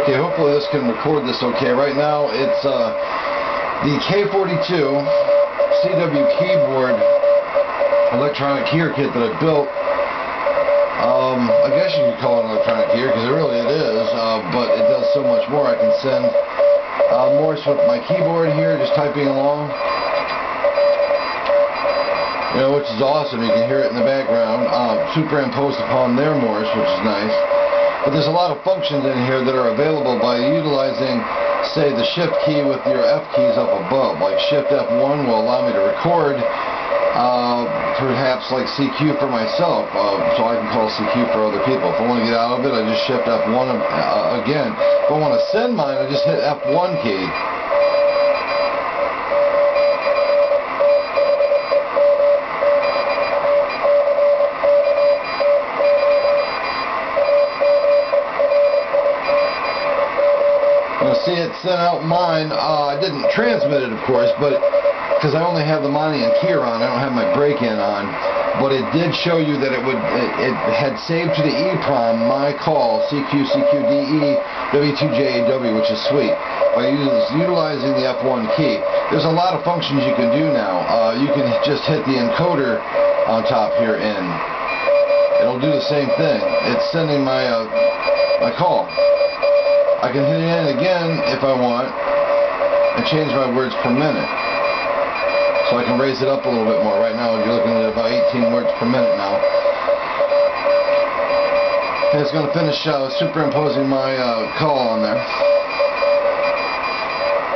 Okay, hopefully this can record this okay. Right now it's the K42 CW keyboard electronic keyer kit that I built. I guess you could call it an electronic keyer because it is, but it does so much more. I can send Morse with my keyboard here, just typing along. You know, which is awesome. You can hear it in the background, superimposed upon their Morse, which is nice. But there's a lot of functions in here that are available by utilizing, say, the shift key with your F keys up above. Like shift F1 will allow me to record, perhaps like CQ for myself, so I can call CQ for other people. If I want to get out of it, I just shift F1 again. If I want to send mine, I just hit F1 key. See, it sent out mine. I didn't transmit it, of course, but because I only have the Monty and keyer on, I don't have my break-in on. But it did show you that it had saved to the EEPROM my call CQ CQDE W2JAW, which is sweet. By utilizing the F1 key, there's a lot of functions you can do now. You can just hit the encoder on top here, and it'll do the same thing. It's sending my my call. I can hit it in again if I want and change my words per minute. So I can raise it up a little bit more. Right now you're looking at about 18 words per minute now. And it's going to finish superimposing my call on there.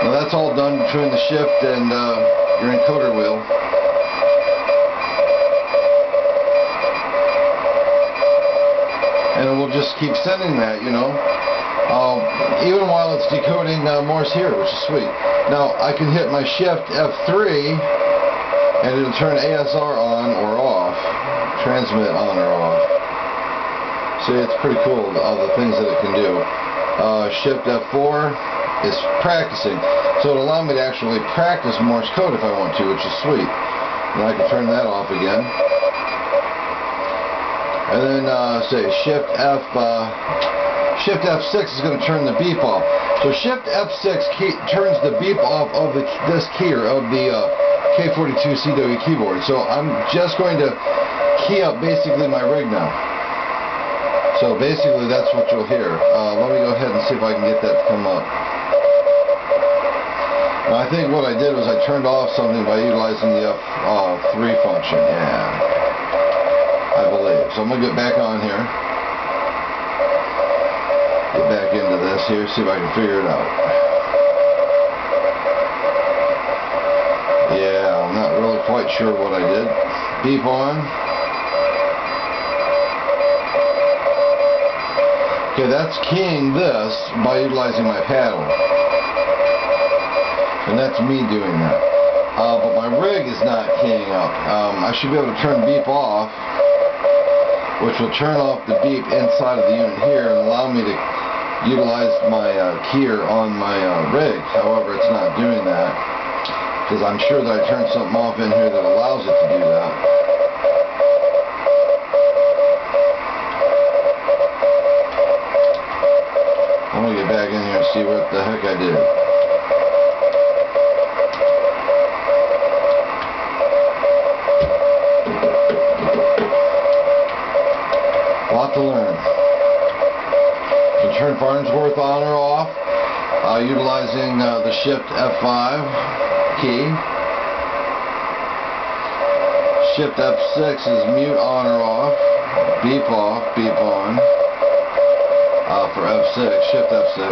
Now that's all done between the shift and your encoder wheel. And it will just keep sending that, you know. Even while it's decoding Morse here, which is sweet. Now I can hit my shift F3 and it'll turn ASR on or off, transmit on or off. See, it's pretty cool, the things that it can do. Shift F4 is practicing, so it'll allow me to actually practice Morse code if I want to, which is sweet. And I can turn that off again. And then say Shift F6 is going to turn the beep off. So Shift F6 turns the beep off of this keyer of the K42 CW keyboard. So I'm just going to key up basically my rig now. So basically that's what you'll hear. Let me go ahead and see if I can get that to come up. Now I think what I did was I turned off something by utilizing the F3 function. Yeah, I believe. So I'm going to get back on here. Get back into this here, see if I can figure it out. Yeah, I'm not really quite sure what I did. Beep on. Okay, that's keying this by utilizing my paddle. And that's me doing that. But my rig is not keying up. I should be able to turn beep off, which will turn off the beep inside of the unit here and allow me to utilize my keyer on my rig. However, it's not doing that because I'm sure that I turned something off in here that allows it to do that. I'm going to get back in here and see what the heck I did. A lot to learn. Turn Farnsworth on or off utilizing the Shift F5 key. Shift F6 is mute on or off, beep off, beep on for F6, Shift F6.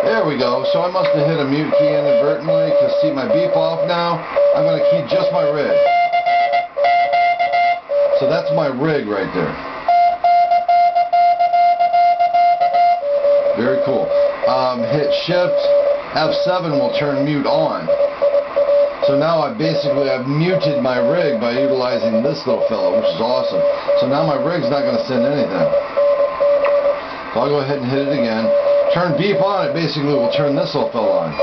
There we go. So I must have hit a mute key inadvertently because see my beep off now. I'm going to key just my rig. So that's my rig right there. Very cool. Hit Shift F7 will turn mute on. So now I've muted my rig by utilizing this little fellow, which is awesome. So now my rig's not going to send anything. So I'll go ahead and hit it again. Turn beep on, it basically will turn this little fellow on.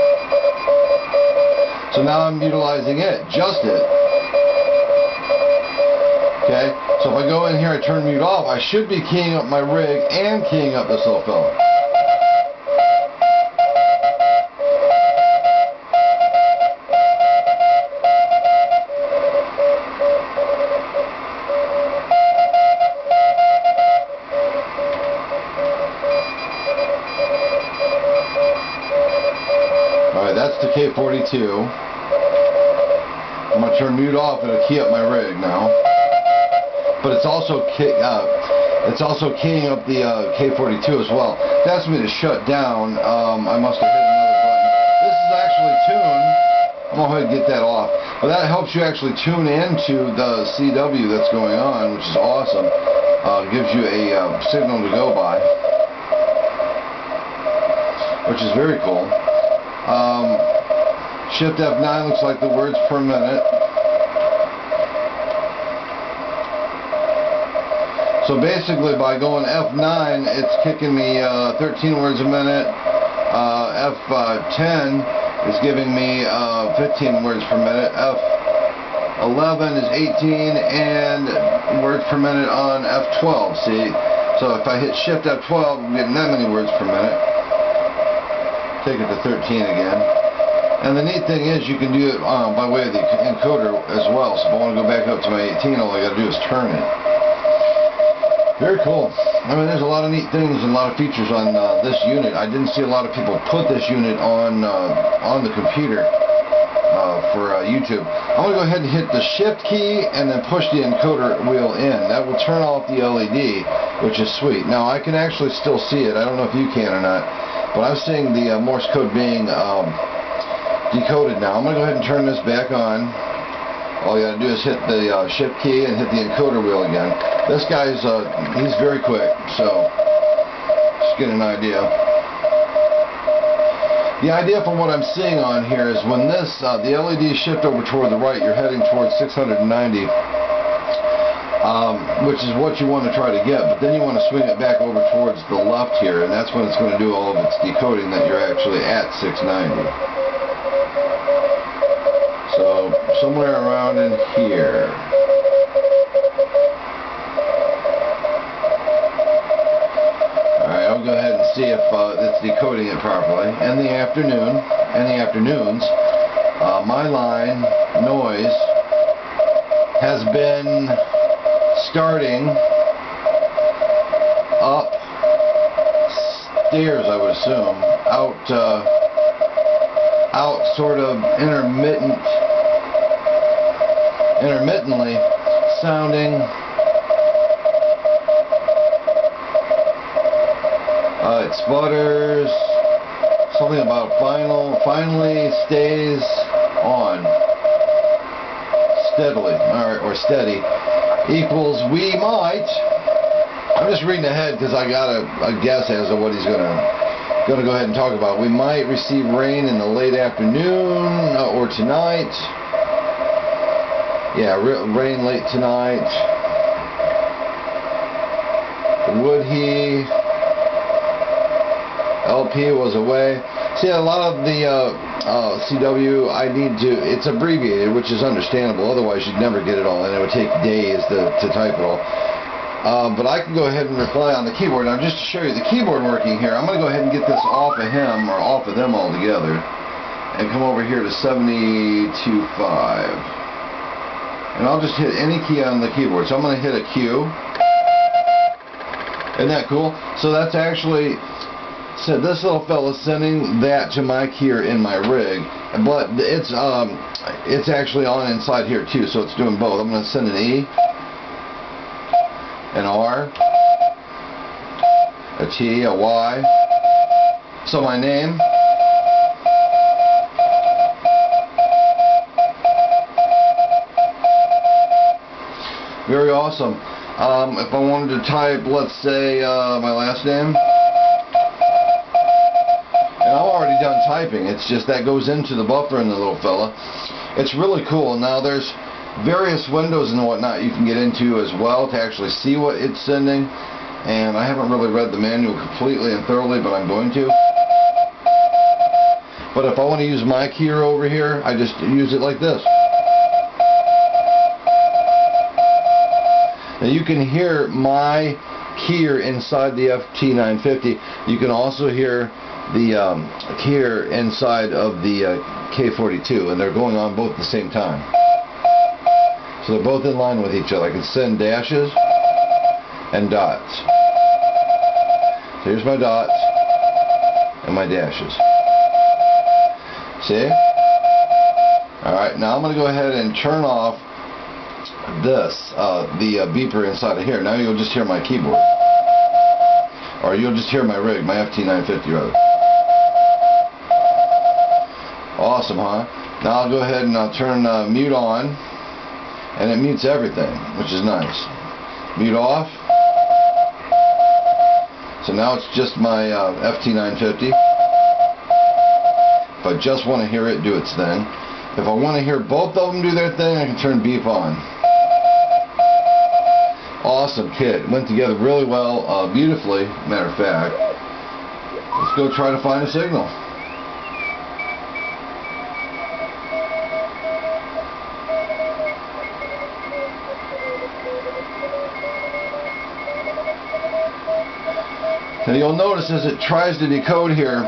So now I'm utilizing it, just it. Okay, so if I go in here, I turn mute off, I should be keying up my rig and keying up this little fella. Alright, that's the K42. I'm going to turn mute off and it'll key up my rig now. But it's also keying up the K42 as well. It asks me to shut down. I must have hit another button. This is actually tuned. I'm going to go ahead and get that off. But that helps you actually tune into the CW that's going on, which is awesome. Gives you a signal to go by, which is very cool. Shift F9 looks like the words per minute. So basically, by going F9, it's kicking me 13 words a minute. F10 is giving me 15 words per minute. F11 is 18, and words per minute on F12. See? So if I hit Shift F12, I'm getting that many words per minute. Take it to 13 again. And the neat thing is, you can do it by way of the encoder as well. So if I want to go back up to my 18, all I got to do is turn it. Very cool. I mean, there's a lot of neat things and a lot of features on this unit. I didn't see a lot of people put this unit on the computer for YouTube. I'm going to go ahead and hit the Shift key and then push the encoder wheel in. That will turn off the LED, which is sweet. Now, I can actually still see it. I don't know if you can or not, but I'm seeing the Morse code being decoded now. I'm going to go ahead and turn this back on. All you gotta do is hit the Shift key and hit the encoder wheel again. This guy's, he's very quick, so just get an idea. The idea from what I'm seeing on here is when this, the LEDs shift over toward the right, you're heading towards 690, which is what you want to try to get, but then you want to swing it back over towards the left here, and that's when it's going to do all of its decoding that you're actually at 690. So, somewhere around in here. Alright, I'll go ahead and see if it's decoding it properly. In the afternoons, my line noise has been starting up stairs, I would assume, out sort of intermittently sounding. It sputters. Something about finally stays on steadily, or steady, equals we might. I'm just reading ahead because I got a guess as to what he's gonna go ahead and talk about. We might receive rain in the late afternoon or tonight. Yeah, rain late tonight. Would he? LP was away. See, a lot of the CW, I need to, it's abbreviated, which is understandable. Otherwise, you'd never get it all, and it would take days to type it all. But I can go ahead and reply on the keyboard. Now, just to show you the keyboard working here, I'm going to go ahead and get this off of him, or off of them altogether, and come over here to 72.5. And I'll just hit any key on the keyboard. So I'm going to hit a Q. Isn't that cool? So that's actually, so this little fella's sending that to my keyer in my rig, but it's actually on inside here too, so it's doing both. I'm going to send an E, an R, a T, a Y. So my name. Very awesome. If I wanted to type, let's say, my last name, and I'm already done typing, it's just that goes into the buffer in the little fella. It's really cool. Now there's various windows and whatnot you can get into as well to actually see what it's sending, and I haven't really read the manual completely and thoroughly, but I'm going to. But if I want to use my keyer over here, I just use it like this. Now you can hear my keyer inside the FT950. You can also hear the keyer inside of the K42, and they're going on both at the same time. So they're both in line with each other. I can send dashes and dots. So here's my dots and my dashes. See? Alright, now I'm going to go ahead and turn off this, the beeper inside of here. Now you'll just hear my keyboard. Or you'll just hear my rig, my FT950 rather. Awesome, huh? Now I'll go ahead and I'll turn mute on, and it mutes everything, which is nice. Mute off. So now it's just my FT950. If I just want to hear it do its thing. If I want to hear both of them do their thing, I can turn beep on. Awesome kit. Went together really well, beautifully, matter of fact. Let's go try to find a signal. Now you'll notice as it tries to decode here,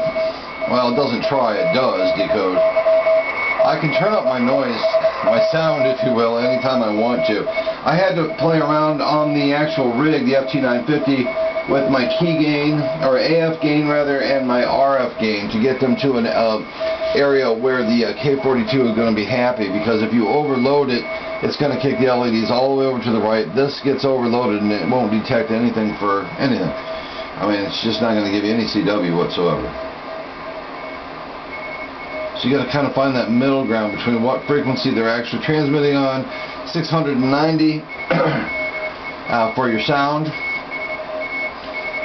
well, it doesn't try, it does decode. I can turn up my noise, my sound, if you will, anytime I want to. I had to play around on the actual rig, the FT950, with my key gain, or AF gain rather, and my RF gain to get them to an area where the K42 is going to be happy, because if you overload it, it's going to kick the LEDs all the way over to the right. This gets overloaded and it won't detect anything for anything. I mean, it's just not going to give you any CW whatsoever. So you got to kind of find that middle ground between what frequency they're actually transmitting on, 690 for your sound,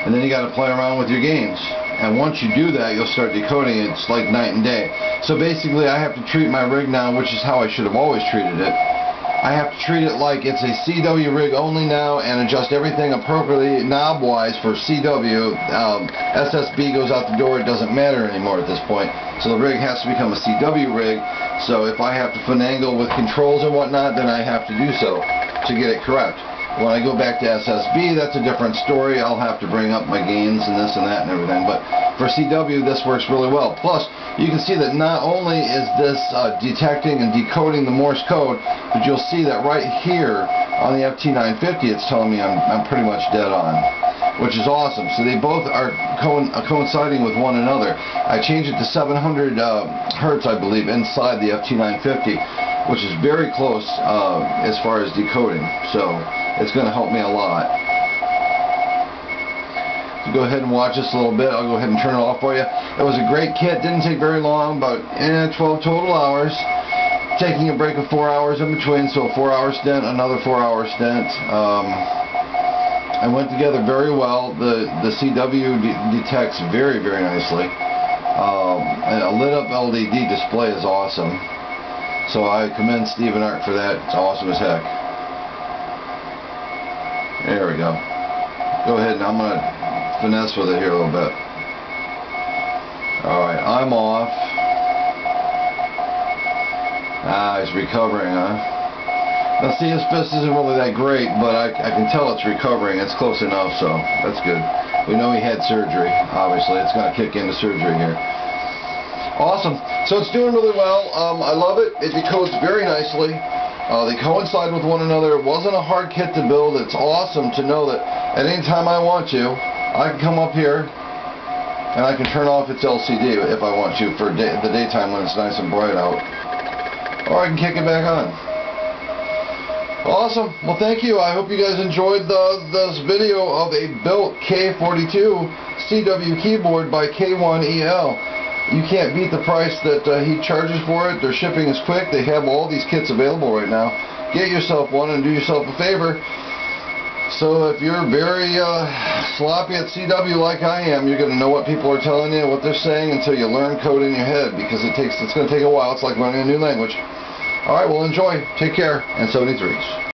and then you got to play around with your gains. And once you do that, you'll start decoding it. It's like night and day. So basically, I have to treat my rig now, which is how I should have always treated it. I have to treat it like it's a CW rig only now and adjust everything appropriately knob-wise for CW. SSB goes out the door, it doesn't matter anymore at this point. So the rig has to become a CW rig. So if I have to finagle with controls and whatnot, then I have to do so to get it correct. When I go back to SSB, that's a different story. I'll have to bring up my gains and this and that and everything. But for CW, this works really well. Plus, you can see that not only is this detecting and decoding the Morse code, but you'll see that right here on the FT950, it's telling me I'm pretty much dead on, which is awesome. So they both are coinciding with one another. I changed it to 700 hertz, I believe, inside the FT950, which is very close as far as decoding. So it's going to help me a lot. So go ahead and watch this a little bit. I'll go ahead and turn it off for you. It was a great kit. Didn't take very long, about 12 total hours. Taking a break of 4 hours in between, so a 4-hour stint, another 4-hour stint. And went together very well. The CW detects very, very nicely. And a lit up LED display is awesome. So I commend Steve and Art for that. It's awesome as heck. There we go. Go ahead and I'm going to finesse with it here a little bit. Alright, I'm off. Ah, he's recovering, huh? Now see, his fist isn't really that great, but I can tell it's recovering. It's close enough, so that's good. We know he had surgery, obviously. It's going to kick into surgery here. Awesome. So it's doing really well. I love it. It decodes very nicely. They coincide with one another. It wasn't a hard kit to build. It's awesome to know that at any time I want to, I can come up here and I can turn off its LCD if I want to for the daytime when it's nice and bright out. Or I can kick it back on. Awesome. Well, thank you. I hope you guys enjoyed this video of a built K42 CW keyboard by K1EL. You can't beat the price that he charges for it. Their shipping is quick. They have all these kits available right now. Get yourself one and do yourself a favor. So if you're very sloppy at CW like I am, you're going to know what people are telling you, what they're saying, until you learn code in your head, because it's going to take a while. It's like learning a new language. All right, well, enjoy. Take care, and 73s.